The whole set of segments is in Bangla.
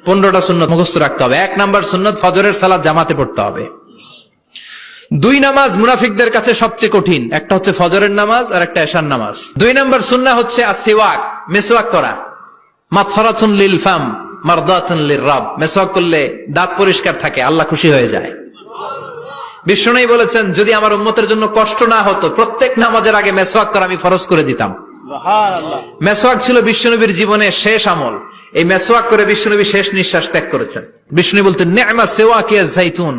15টা সুন্নত মুখস্থ রাখতে হবে। 1 নাম্বার সুন্নত, ফজরের সালাত জামাতে পড়তে হবে। 2 নামাজ মুনাফিকদের কাছে সবচেয়ে কঠিন, একটা হচ্ছে ফজরের নামাজ আর একটা এশার নামাজ। 2 নাম্বার সুন্নাহ হচ্ছে আসওয়াক, মেসওয়াক করা। মাতফারাতুন লিল ফাম মারদাতুন লিররাব, মেসওয়াক করলে দাঁত পরিষ্কার থাকে, আল্লাহ খুশি হয়ে যায়। বিষ্ণু বলেছেন, যদি আমার উম্মতের জন্য কষ্ট না হতো প্রত্যেক নামাজের আগে মেসওয়াক করা আমি ফরজ করে দিতাম। মেসওয়াক ছিল বিশ্বনবীর জীবনের শেষ আমল। এই মেসওয়াক করে বিশ্বনবী শেষ নিঃশ্বাস ত্যাগ করেছেন। বিষ্ণু বলতেন, নি'মা সিওয়াকিয়া যাইতুন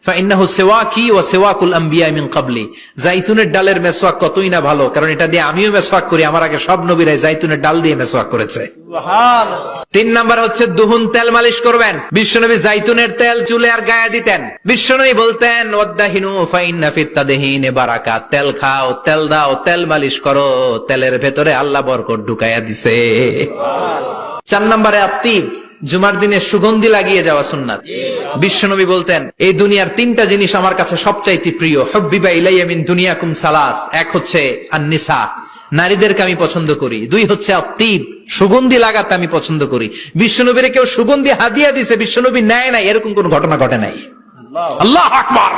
ফাইন্নাহু সিওয়াকি ওয়া সিওয়াকুল আমবিয়া মিন ক্বাবলি। যাইতুনের ডালের মেসওয়াক কতই না ভালো, কারণ এটা দিয়ে আমিও মেসওয়াক করি, আমার আগে সব নবীরাই যাইতুনের ডাল দিয়ে মেসওয়াক করেছে। সুবহানাল্লাহ। 3 নাম্বার হচ্ছে দুহুন, তেল মালিশ করবেন। বিশ্বনবী যাইতুনের তেল চুলে আর গায়ে দিতেন। বিশ্বনবী বলতেন, ওয়াদাহিনু ফাইন্না ফিত তাদহিনি বারাকাত। তেল খাও, তেল দাও, তেল মালিশ করো, তেলের ভেতরে আল্লাহ বরকত ঢুকাইয়া দিছে। সুবহানাল্লাহ। 4 নম্বরে আত্তিব, জুমার দিনে সুগন্ধি লাগিয়ে যাওয়া সুন্নাত। বিশ্বনবী বলতেন, এই দুনিয়ার 3টা জিনিস আমার কাছে সবচাইতে প্রিয়। হুব্বিবা ইলাইয়া মিন দুনিয়াকুম সালাস। 1 হচ্ছে আন-নিসা, নারীদেরকে আমি পছন্দ করি। 2 হচ্ছে আত্তিব, সুগন্ধি লাগাতে আমি পছন্দ করি। বিশ্বনবীর কেউ সুগন্ধি হাদিয়া দিয়েছে, বিশ্বনবী নেয় নাই, এরকম কোন ঘটনা ঘটে নাই। আল্লাহু আকবার।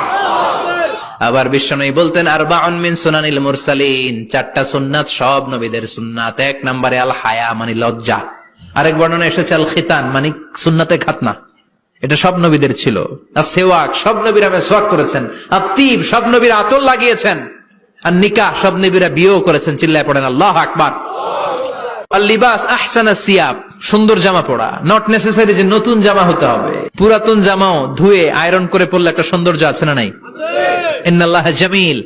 আবার বিশ্বনবী বলতেন, আরবাউন মিন সুনানিল মুরসালিন। 4টা সুন্নাত সব নবীদের সুন্নাত। 1 নম্বরে আল হায়া, মানে লজ্জা। আরেক বর্ণনা এসেছে আল খিতান, মানে সুন্নাতে খাতনা, এটা সব নবীদের ছিল। আর সেওয়াক, সব নবীরা মেসওয়াক করেছেন। আত্তিব, সব নবীরা আতর লাগিয়েছেন। আর নিকাহ, সব নবীরা বিয়েও করেছেন। চিল্লায় পড়েন আল্লাহু আকবার। আর লিবাস আহসানা সিয়াব, সুন্দর জামা পরা। নট নেসেসারি যে নতুন জামা হতে হবে, পুরাতন জামাও ধুয়ে আয়রন করে পরলে একটা সৌন্দর্য আছে না নাই? ইন্নাল্লাহা জামিল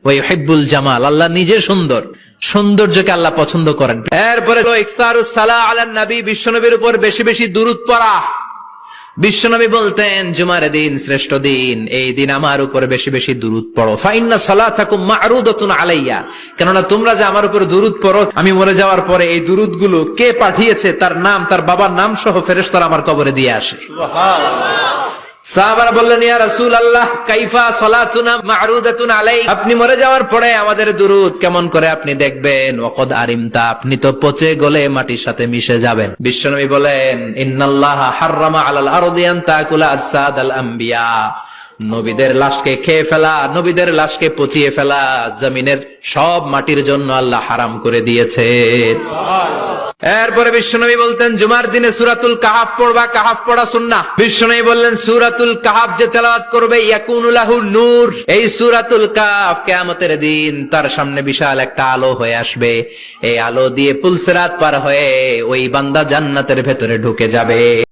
ওয়া ইউহিব্বুল জামাল। আল্লাহ নিজে সুন্দর, সৌন্দর্যকে আল্লাহ পছন্দ করেন। এরপরে ইকসারুস সালাহ আলান নবী, বিশ্বনবীর উপর বেশি বেশি দুরূদ পড়া। বিশ্বনবী বলতেন, জুমার দিন শ্রেষ্ঠ দিন, এই দিন আমার উপর বেশি বেশি দুরূদ পড়ো। ফাইন্না সালাতাকুম মা'রুদাতুন আলাইয়া, কেননা তোমরা যে আমার উপর দুরূদ পড়ো, আমি মরে যাওয়ার পরে এই দুরূদগুলো কে পাঠিয়েছে তার নাম, তার বাবার নাম সহ ফেরেশতারা আমার কবরে দিয়ে আসে। সুবহানাল্লাহ। সাহাবারা বললেন, ইয়া রাসূলুল্লাহ কাইফা সালাতুনা মা'রুদাতুন আলাই, আপনি মরে যাওয়ার পরে আমাদের দুরূদ কেমন করে আপনি দেখবেন? ওয়াকাদ আরিমতা, আপনি তো পচে গলে মাটির সাথে মিশে যাবেন। বিশ্বনবী বলেন, ইন্নাল্লাহা হাররামা আলাল আরদি আন তাকুলা আজসাদাল আম্বিয়া, নবীদের লাশকে খেয়ে ফেলা, নবীদের লাশকে পচিয়ে ফেলা জমিনের সব মাটির জন্য আল্লাহ হারাম করে দিয়েছে। এরপরে বিশ্বনবী বলতেন, জুমার দিনে সূরাতুল কাহাফ পড়বা, কাহাফ পড়া সুন্নাহ। বিশ্বনবী বললেন, সূরাতুল কাহাফ যে তেলাওয়াত করবে ইয়াকুনু লাহু নূর, এই সূরাতুল কাহাফ কিয়ামতের দিন তার সামনে বিশাল একটা আলো হয়ে আসবে। এই আলো দিয়ে পুলসিরাত পার হয়ে ওই বান্দা জান্নাতের ভেতরে ঢুকে যাবে।